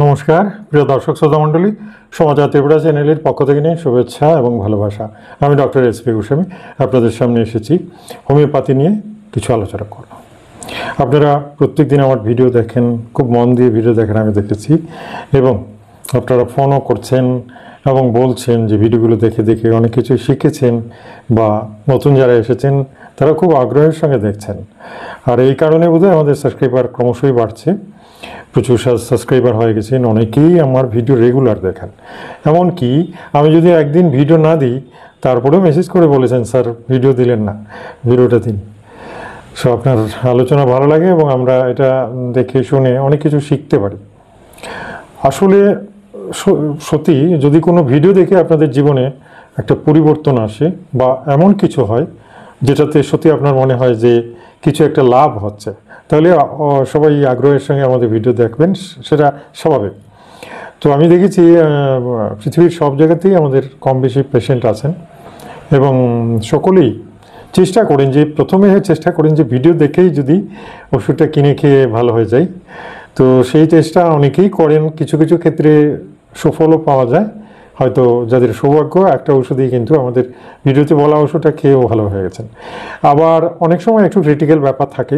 নমস্কার প্রিয় দর্শক শ্রোতা মণ্ডলী, সমাচার ত্রিপুরা চ্যানেলের পক্ষ থেকে নিয়ে শুভেচ্ছা এবং ভালোবাসা। আমি ডক্টর এস.পি. গোস্বামী আপনাদের সামনে এসেছি হোমিওপ্যাথি নিয়ে কিছু আলোচনা করব। আপনারা প্রত্যেক দিন আমার ভিডিও দেখেন, খুব মন দিয়ে ভিডিও দেখেন, আমি দেখেছি, এবং আপনারা ফোনও করছেন এবং বলছেন যে ভিডিওগুলো দেখে দেখে অনেক কিছু শিখেছেন, বা নতুন যারা এসেছেন তারা খুব আগ্রহের সঙ্গে দেখছেন। আর এই কারণে বোধহয় আমাদের সাবস্ক্রাইবার ক্রমশই বাড়ছে, প্রচুর সাবস্ক্রাইবার হয়ে গেছেন, অনেকেই আমার ভিডিও রেগুলার দেখেন। এমনকি আমি যদি একদিন ভিডিও না দিই তারপরেও মেসেজ করে বলেছেন, স্যার ভিডিও দিলেন না, ভিডিওটা দিন। সো আপনার আলোচনা ভালো লাগে এবং আমরা এটা দেখে শুনে অনেক কিছু শিখতে পারি। আসলে সত্যি যদি কোনো ভিডিও দেখে আপনাদের জীবনে একটা পরিবর্তন আসে বা এমন কিছু হয় যেটাতে সত্যি আপনার মনে হয় যে কিছু একটা লাভ হচ্ছে, তাহলে সবাই আগ্রহের সঙ্গে আমাদের ভিডিও দেখবেন, সেটা স্বাভাবিক। তো আমি দেখেছি পৃথিবীর সব জায়গাতেই আমাদের কম বেশি পেশেন্ট আছেন, এবং সকলেই চেষ্টা করেন যে চেষ্টা করেন যে ভিডিও দেখেই যদি ওষুধটা কিনে খেয়ে ভালো হয়ে যায়। তো সেই চেষ্টা অনেকেই করেন, কিছু কিছু ক্ষেত্রে সুফলও পাওয়া যায়। হয়তো যাদের সৌভাগ্য, একটা ওষুধই কিন্তু আমাদের ভিডিওতে বলা ওষুধটা খেয়েও ভালো হয়ে গেছেন। আবার অনেক সময় একটু ক্রিটিক্যাল ব্যাপার থাকে,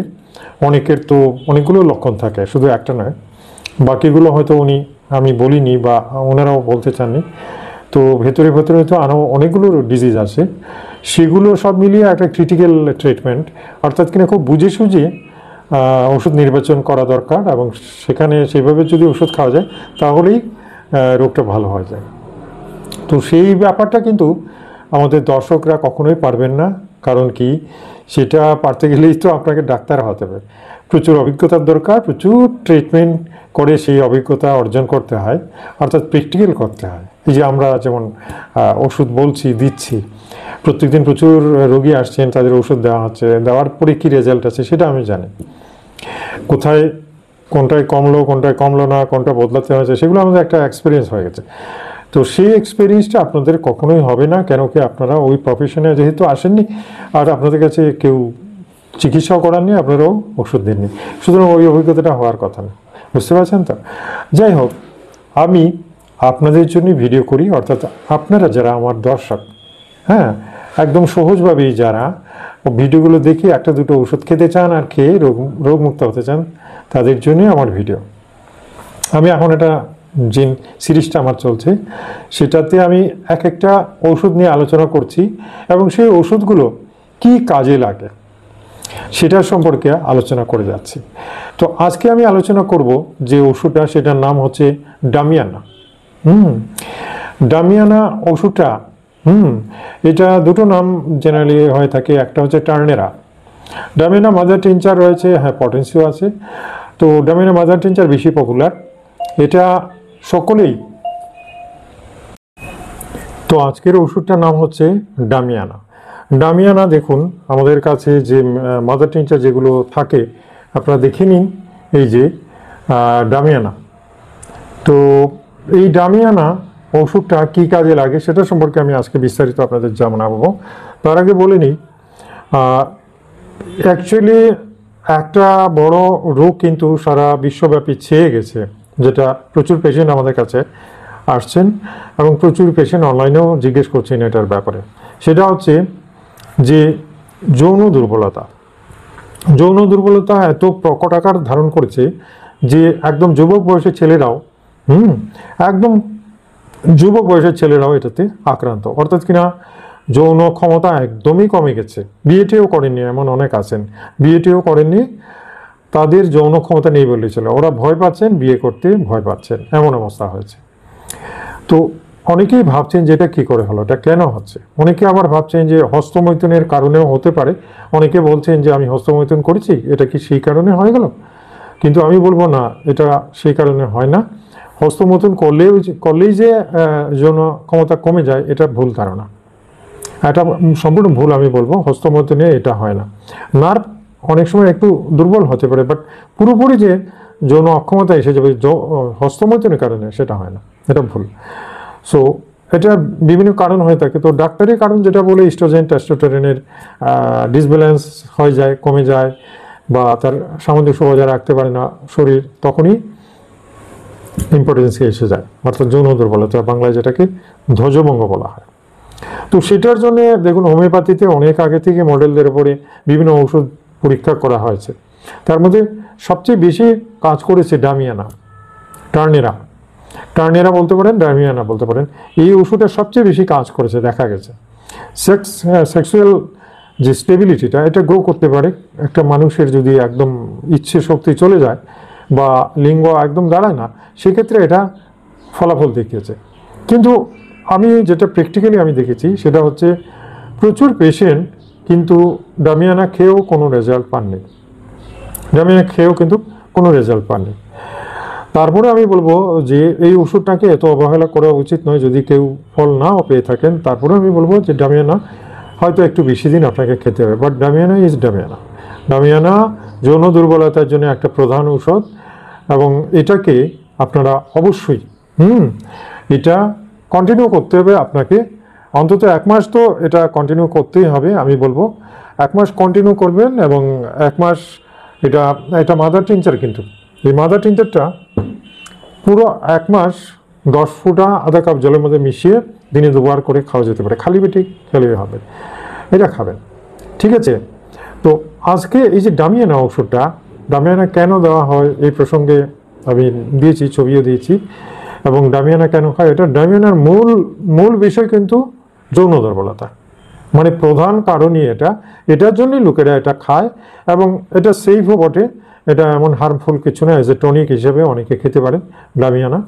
অনেকের তো অনেকগুলো লক্ষণ থাকে, শুধু একটা নয়, বাকিগুলো হয়তো আমি বলিনি বা ওনারাও বলতে চাননি। তো ভেতরে ভেতরে হয়তো আরও অনেকগুলো ডিজিজ আছে, সেগুলো সব মিলিয়ে একটা ক্রিটিক্যাল ট্রিটমেন্ট, অর্থাৎ কিনা খুব বুঝে সুঝে ওষুধ নির্বাচন করা দরকার, এবং সেখানে সেইভাবে যদি ওষুধ খাওয়া যায় তাহলেই রোগটা ভালো হয়ে যায়। তো সেই ব্যাপারটা কিন্তু আমাদের দর্শকরা কখনোই পারবেন না। কারণ কি, সেটা পারতে গেলেই তো আপনাকে ডাক্তার হতে হবে, প্রচুর অভিজ্ঞতার দরকার, প্রচুর ট্রিটমেন্ট করে সেই অভিজ্ঞতা অর্জন করতে হয়, অর্থাৎ প্র্যাকটিক্যাল করতে হয়। এই যে আমরা যেমন ওষুধ বলছি, দিচ্ছি, প্রত্যেকদিন প্রচুর রোগী আসছেন, তাদের ওষুধ দেওয়া হচ্ছে, দেওয়ার পরে কী রেজাল্ট আছে সেটা আমি জানি, কোথায় কোনটায় কমলো না, কোনটা বদলাতে হয়েছে, সেগুলো আমাদের একটা এক্সপিরিয়েন্স হয়ে গেছে। তো সেই এক্সপিরিয়েন্সটা আপনাদের কখনোই হবে না, কেন কি আপনারা ওই প্রফেশনে যেহেতু আসেননি, আর আপনাদের কাছে কেউ চিকিৎসাও করাননি, আপনারাও ওষুধ দেননি, সুতরাং ওই অভিজ্ঞতাটা হওয়ার কথা না। বুঝতে পারছেন তো? যাই হোক, আমি আপনাদের জন্য ভিডিও করি, অর্থাৎ আপনারা যারা আমার দর্শক, হ্যাঁ, একদম সহজভাবেই যারা ভিডিওগুলো দেখে একটা দুটো ওষুধ খেতে চান আর খেয়ে রোগমুক্ত হতে চান, তাদের জন্যই আমার ভিডিও। আমি এখন এটা যে সিরিজটা আমার চলছে, সেটাতে আমি এক একটা ওষুধ নিয়ে আলোচনা করছি, এবং সেই ওষুধগুলো কি কাজে লাগে সেটার সম্পর্কে আলোচনা করে যাচ্ছি। তো আজকে আমি আলোচনা করব যে ওষুধটা, সেটার নাম হচ্ছে ডামিয়ানা। ডামিয়ানা ওষুধটা, এটা দুটো নাম জেনারেলি হয়ে থাকে। একটা হচ্ছে টার্নেরা, ডামিয়ানা মাদার টিনচার রয়েছে, হ্যাঁ পটেন্সিও আছে। তো ডামিয়ানা মাদার টিনচার বেশি পপুলার, এটা সকলেই। তো আজকের ওষুধটার নাম হচ্ছে ডামিয়ানা। ডামিয়ানা দেখুন, আমাদের কাছে যে মাদার টিনচার যেগুলো থাকে আপনারা দেখে নিন, এই যে ডামিয়ানা। তো এই ডামিয়ানা ওষুধটা কী কাজে লাগে সেটা সম্পর্কে আমি আজকে বিস্তারিত আপনাদের জানাবো। তার আগে বলে নিই, অ্যাকচুয়ালি একটা বড় রোগ কিন্তু সারা বিশ্বব্যাপী ছেয়ে গেছে, যেটা প্রচুর পেশেন্ট আমাদের কাছে আসছেন, এবং প্রচুর পেশেন্ট অনলাইনেও জিজ্ঞেস করছেন এটার ব্যাপারে। সেটা হচ্ছে যে যৌন দুর্বলতা। যৌন দুর্বলতা এত প্রকট আকার ধারণ করেছে যে একদম যুবক বয়সের ছেলেরাও এটাতে আক্রান্ত, অর্থাৎ কিনা যৌন ক্ষমতা একদমই কমে গেছে। বিয়েটিও করেননি এমন অনেক আছেন, বিয়েটিও করেননি, তাদের যৌন ক্ষমতা নেই বললেই চলে, ওরা ভয় পাচ্ছেন, বিয়ে করতে ভয় পাচ্ছেন, এমন অবস্থা হয়েছে। তো অনেকেই ভাবছেন যে এটা কী করে হলো, এটা কেন হচ্ছে। অনেকে আবার ভাবছেন যে হস্তমৈথুনের কারণেও হতে পারে। অনেকে বলছেন যে আমি হস্তমৈথুন করেছি, এটা কি সেই কারণে হয়ে গেল? কিন্তু আমি বলবো না, এটা সেই কারণে হয় না। হস্তমৈথুন করলেই যে যৌন ক্ষমতা কমে যায়, এটা ভুল ধারণা, এটা সম্পূর্ণ ভুল। আমি বলবো হস্তমৈথুনে এটা হয় না। নার্ভ অনেক সময় একটু দুর্বল হতে পারে, বাট পুরোপুরি যে যৌন অক্ষমতা এসে যাবে হস্তমৈথুনের কারণে, সেটা হয় না, এটা ভুল। সো এটা বিভিন্ন কারণ হয়ে থাকে। তো ডাক্তারি কারণ যেটা বলে, ইস্ট্রোজেন টেস্টোস্টেরনের ডিসব্যালেন্স হয়ে যায়, কমে যায়, বা তার সামঞ্জস্য বজায় রাখতে পারে না শরীর, তখনই ইম্পর্টেন্সে এসে যায়, অর্থাৎ যৌন দুর্বলতা, বাংলায় যেটাকে ধ্বজভঙ্গ বলা হয়। তো সেটার জন্য দেখুন হোমিওপ্যাথিতে অনেক আগে থেকে মডেলদের উপরে বিভিন্ন ওষুধ পরীক্ষা করা হয়েছে। তার মধ্যে সবচেয়ে বেশি কাজ করেছে ডামিয়ানা, টার্নেরা বলতে পারেন, ডামিয়ানা বলতে পারেন। এই ওষুধটা সবচেয়ে বেশি কাজ করেছে দেখা গেছে। সেক্সুয়াল যে স্টেবিলিটিটা এটা গ্রো করতে পারে একটা মানুষের, যদি একদম ইচ্ছে শক্তি চলে যায় বা লিঙ্গ একদম দাঁড়ায় না, সেক্ষেত্রে এটা ফলাফল দেখিয়েছে। কিন্তু আমি যেটা প্র্যাকটিক্যালি আমি দেখেছি সেটা হচ্ছে প্রচুর পেশেন্ট কিন্তু ডামিয়ানা খেয়েও কোনো রেজাল্ট পাননি, তারপরে আমি বলবো যে এই ওষুধটাকে এত অবহেলা করা উচিত নয়। যদি কেউ ফল নাও পেয়ে থাকেন, তারপরে আমি বলবো যে ডামিয়ানা হয়তো একটু বেশি দিন আপনাকে খেতে হবে, বাট ডামিয়ানা ইজ ডামিয়ানা যৌন দুর্বলতার জন্য একটা প্রধান ঔষধ, এবং এটাকে আপনারা অবশ্যই এটা কন্টিনিউ করতে হবে আপনাকে। অন্তত 1 মাস তো এটা কন্টিনিউ করতেই হবে। আমি বলবো 1 মাস কন্টিনিউ করবেন, এবং 1 মাস এটা মাদার টিনচার, কিন্তু এই মাদার টিনচারটা পুরো 1 মাস 10 ফোঁটা আধা কাপ জলের মধ্যে মিশিয়ে দিনে 2 বার করে খাওয়া যেতে পারে, খালি পেটে খেলেই হবে, এটা খাবেন, ঠিক আছে? তো আজকে এই যে ডামিয়ানা ওষুধটা, ডামিয়ানা কেন দেওয়া হয় এই প্রসঙ্গে আমি দিয়েছি, ছবিও দিয়েছি, এবং ডামিয়ানা কেন খায়, এটা ডামিয়ানার মূল বিষয় কিন্তু যৌন দুর্বলতা, মানে প্রধান কারণই এটার জন্যই লোকেরা এটা খায়, এবং এটা সেফও বটে, এটা এমন হার্মফুল কিছু না। এজ এ টনিক হিসেবে অনেকে খেতে পারেন ডামিয়ানা।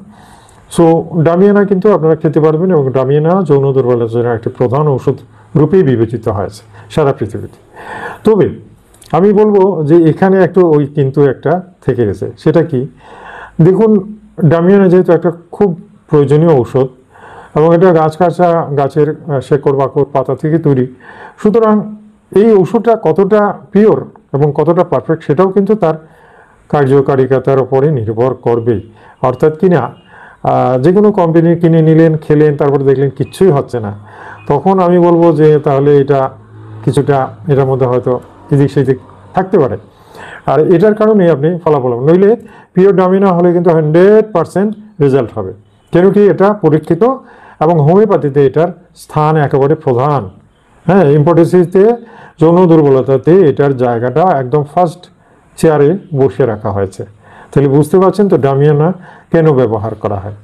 সো ডামিয়ানা কিন্তু আপনারা খেতে পারবেন, এবং ডামিয়ানা যৌন দুর্বলতার জন্য একটি প্রধান ওষুধ রূপেই বিবেচিত হয়েছে সারা পৃথিবীতে। তবে আমি বলবো যে এখানে কিন্তু একটা থেকে গেছে। সেটা কি? দেখুন, ডামিয়ানা যেহেতু একটা খুব প্রয়োজনীয় ঔষধ, এবং এটা গাছের শেকড় বাকড় পাতা থেকে তৈরি, সুতরাং এই ওষুধটা কতটা পিওর এবং কতটা পারফেক্ট সেটাও কিন্তু তার কার্যকারিতার উপরে নির্ভর করবেই। অর্থাৎ কিনা যে কোনো কোম্পানি কিনে নিলেন, খেলেন, তারপরে দেখলেন কিচ্ছুই হচ্ছে না, তখন আমি বলবো যে তাহলে এটা কিছুটা এটার মধ্যে হয়তো এদিক সেদিক থাকতে পারে, আর এটার কারণে আপনি ফলাফল পাবেন। নইলে পিওর ডামিয়ানা হলে কিন্তু 100% রেজাল্ট হবে, কেন কি এটা পরীক্ষিত, এবং হোমিওপ্যাথিতে এটার স্থান একেবারে প্রধান। হ্যাঁ, ইম্পর্টেন্সিতে যৌন দুর্বলতাতে এটার জায়গাটা একদম ফার্স্ট চেয়ারে বসিয়ে রাখা হয়েছে। তাহলে বুঝতে পারছেন তো ডামিয়ানা কেন ব্যবহার করা হয়।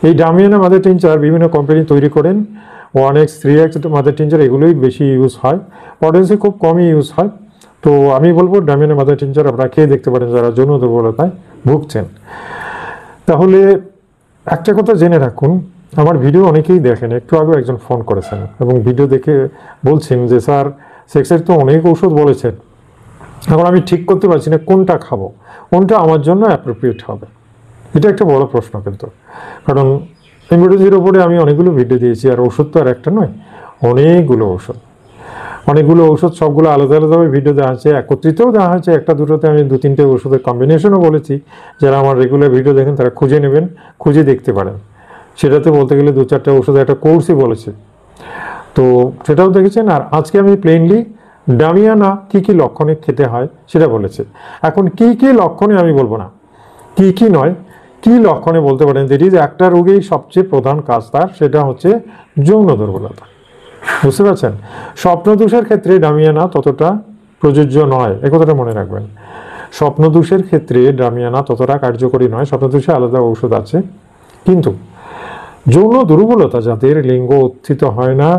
এই ডামিয়ানা মাদার টিনচার বিভিন্ন কোম্পানি তৈরি করেন, 1X 3X মাদার টিনচার এগুলোই বেশি ইউজ হয়, পটেন্সি খুব কমই ইউজ হয়। তো আমি বলবো ডামিয়ানা মাদার টিনচার আপনারা খেয়ে দেখতে পারেন যারা যৌন দুর্বলতায় ভুগছেন। তাহলে একটা কথা জেনে রাখুন, আমার ভিডিও অনেকেই দেখেন, একটু আগে একজন ফোন করেছেন এবং ভিডিও দেখে বলছেন যে স্যার সেক্সের তো অনেক ওষুধ বলেছেন, এখন আমি ঠিক করতে পারছি না কোনটা খাবো, কোনটা আমার জন্য অ্যাপ্রোপ্রিয়েট হবে। এটা একটা বড় প্রশ্ন কিন্তু, কারণ ইমিউনিটির উপরে আমি অনেকগুলো ভিডিও দিয়েছি, আর ওষুধ তো আর একটা নয়, অনেকগুলো ওষুধ সবগুলো আলাদা আলাদাভাবে ভিডিও দেওয়া হয়েছে, একত্রিতও দেওয়া হয়েছে, একটা দুটোতে আমি 2-3টে ওষুধের কম্বিনেশনও বলেছি। যারা আমার রেগুলার ভিডিও দেখেন তারা খুঁজে নেবেন, খুঁজে দেখতে পারেন। সেটাতে বলতে গেলে 2-4টে ওষুধের একটা কোর্সই বলেছে, তো সেটাও দেখেছেন। আর আজকে আমি প্লেনলি ডামিয়ানা কী লক্ষণে খেতে হয় সেটা বলেছে। এখন কী লক্ষণে আমি বলবো না, কী নয়, কী লক্ষণে বলতে পারেন যেটি একটা রোগেই সবচেয়ে প্রধান কাজ তার, সেটা হচ্ছে যৌন দুর্বলতা। বুঝতে পারছেন? স্বপ্নদোষের ক্ষেত্রে ডামিয়ানা ততটা প্রযোজ্য নয়, একথাটা মনে রাখবেন। স্বপ্নদোষের ক্ষেত্রে ডামিয়ানা ততটা কার্যকরী নয়, স্বপ্নদোষে আলাদা ঔষধ আছে। কিন্তু যৌন দুর্বলতা যাদের, লিঙ্গ উত্থিত হয় না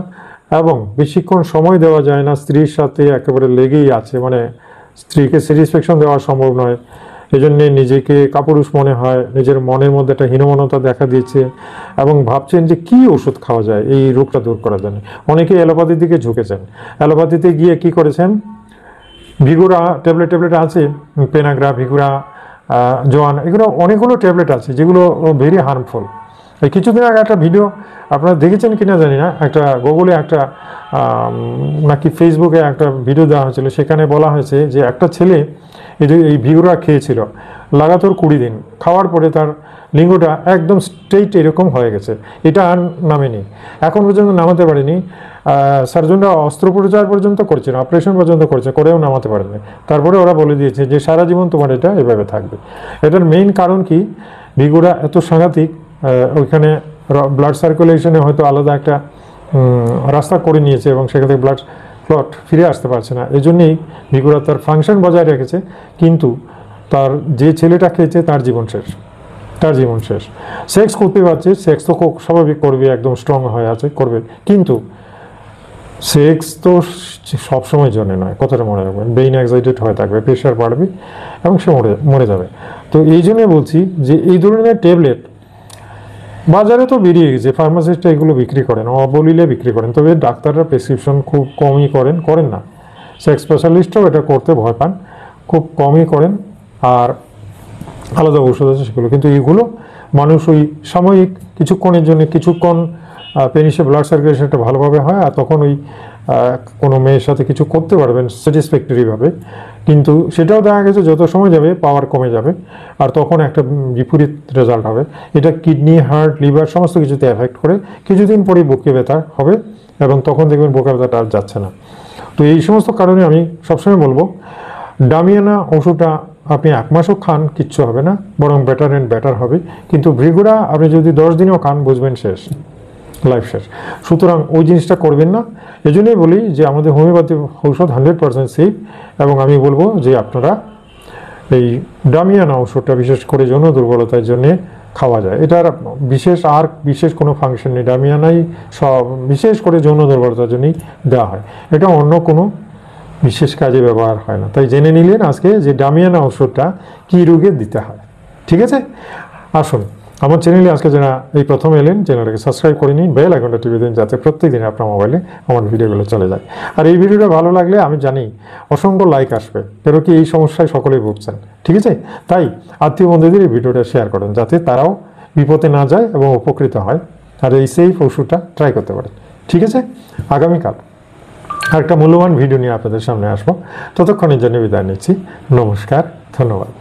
এবং বেশিক্ষণ সময় দেওয়া যায় না, স্ত্রীর সাথে একেবারে লেগেই আছে, মানে স্ত্রীকে স্যাটিসফ্যাকশন দেওয়া সম্ভব নয়, এজন্যে নিজেকে কাপুরুষ মনে হয়, নিজের মনের মধ্যে একটা হীনমন্যতা দেখা দিয়েছে, এবং ভাবছেন যে কি ওষুধ খাওয়া যায় এই রোগটা দূর করার জন্য। অনেকে অ্যালোপ্যাথির দিকে ঝুঁকেছেন, অ্যালোপ্যাথিতে গিয়ে কি করেছেন, ভিগুরা ট্যাবলেট আছে, পেনাগ্রা, ভিগুরা, জোয়ান, এগুলো অনেকগুলো ট্যাবলেট আছে যেগুলো ভেরি হার্মফুল। এই কিছুদিন আগে একটা ভিডিও আপনারা দেখেছেন কিনা জানি না, একটা গুগলে একটা নাকি ফেসবুকে একটা ভিডিও দেওয়া হয়েছিল, সেখানে বলা হয়েছে যে একটা ছেলে এই ভিগুরা খেয়েছিল লাগাতার 20 দিন, খাওয়ার পরে তার লিঙ্গটা একদম স্ট্রেইট এরকম হয়ে গেছে, এটা আর নামেনি, এখন পর্যন্ত নামাতে পারেনি। সার্জনরা অস্ত্রোপচার পর্যন্ত করছেন, অপারেশন পর্যন্ত করছে, করেও নামাতে পারেনি। তারপরে ওরা বলে দিয়েছে যে সারা জীবন তোমার এটা এভাবে থাকবে। এটার মেইন কারণ কি, ভিগুরা এত সাংঘাতিক, ওইখানে ব্লাড সার্কুলেশনে হয়তো আলাদা একটা রাস্তা করে নিয়েছে এবং সেখান থেকে ব্লাড ক্লট ফিরে আসতে পারছে না। এই জন্যেই ভিগুরা তার ফাংশন বজায় রেখেছে, কিন্তু তার যে ছেলেটা খেয়েছে তার জীবন শেষ, তার জীবন শেষ। সেক্স করতে পারছে, সেক্স তো স্বাভাবিক করবে, একদম স্ট্রং হয়ে আছে করবে, কিন্তু সেক্স তো সবসময় জন্য নয়, কথাটা মনে রাখবেন। ব্রেইন এক্সাইটেড হয়ে থাকবে, প্রেশার বাড়বে এবং সে মরে যাবে। তো এই জন্যে বলছি যে এই ধরনের ট্যাবলেট বাজারে তো বেরিয়ে গেছে, ফার্মাসিস্টরা এগুলো বিক্রি করেন, অবলীলে বিক্রি করেন, তবে ডাক্তাররা প্রেসক্রিপশন খুব কমই করেন না। সেক্স স্পেশালিস্টরাও এটা করতে ভয় পান, খুব কমই করেন। আর আলাদা ঔষধ আছে সেগুলো, কিন্তু এইগুলো মানুষ ওই সাময়িক কিছুক্ষণের জন্য, কিছুক্ষণ পেনিসে ব্লাড সার্কুলেশনটা ভালোভাবে হয়, আর তখন ওই কোনো মেয়ের সাথে কিছু করতে পারবেন স্যাটিসফ্যাক্টরিভাবে, কিন্তু সেটাও দেখা গেছে যত সময় যাবে পাওয়ার কমে যাবে, আর তখন একটা বিপরীত রেজাল্ট হবে। এটা কিডনি, হার্ট, লিভার সমস্ত কিছুতে এফেক্ট করে। কিছুদিন পরেই বুকে ব্যথা হবে এবং তখন দেখবেন বুকে ব্যথাটা আর যাচ্ছে না। তো এই সমস্ত কারণে আমি সবসময় বলবো, ডামিয়ানা ওষুধটা আপনি 1 মাসও খান কিচ্ছু হবে না, বরং বেটার অ্যান্ড বেটার হবে। কিন্তু ভিগুরা আপনি যদি 10 দিনেও খান, বুঝবেন শেষ, লাইফ শেষ। সুতরাং ওই জিনিসটা করবেন না। এই জন্যই বলি যে আমাদের হোমিওপ্যাথি ঔষধ 100% সেফ, এবং আমি বলবো যে আপনারা এই ডামিয়ানা ওষুধটা বিশেষ করে যৌন দুর্বলতার জন্যে খাওয়া যায়। এটার বিশেষ কোনো ফাংশন নেই, ডামিয়ানাই সব বিশেষ করে যৌন দুর্বলতার জন্যই দেওয়া হয়, এটা অন্য কোনো বিশেষ কাজে ব্যবহার হয় না। তাই জেনে নিলেন আজকে যে ডামিয়ানা ওষুধটা কী রোগে দিতে হয়। ঠিক আছে, আসুন আমার চ্যানেলে আজকে যারা এই প্রথম এলেন, চ্যানেলটাকে সাবস্ক্রাইব করে নিন, বেল আইকনটা টিপে দিন, যাতে প্রত্যেক দিন আপনার মোবাইলে আমার ভিডিওগুলো চলে যায়। আর এই ভিডিওটা ভালো লাগলে আমি জানি অসংখ্য লাইক আসবে, কেন কি এই সমস্যায় সকলেই ভুগছেন। ঠিক আছে, তাই আত্মীয় বন্ধুদের এই ভিডিওটা শেয়ার করেন, যাতে তারাও বিপদে না যায় এবং উপকৃত হয়, আর এই সেফ ওষুধটা ট্রাই করতে পারে। ঠিক আছে, আগামীকাল আরেকটা মূল্যবান ভিডিও নিয়ে আপনাদের সামনে আসবো। ততক্ষণের জন্য বিদায় নিচ্ছি। নমস্কার, ধন্যবাদ।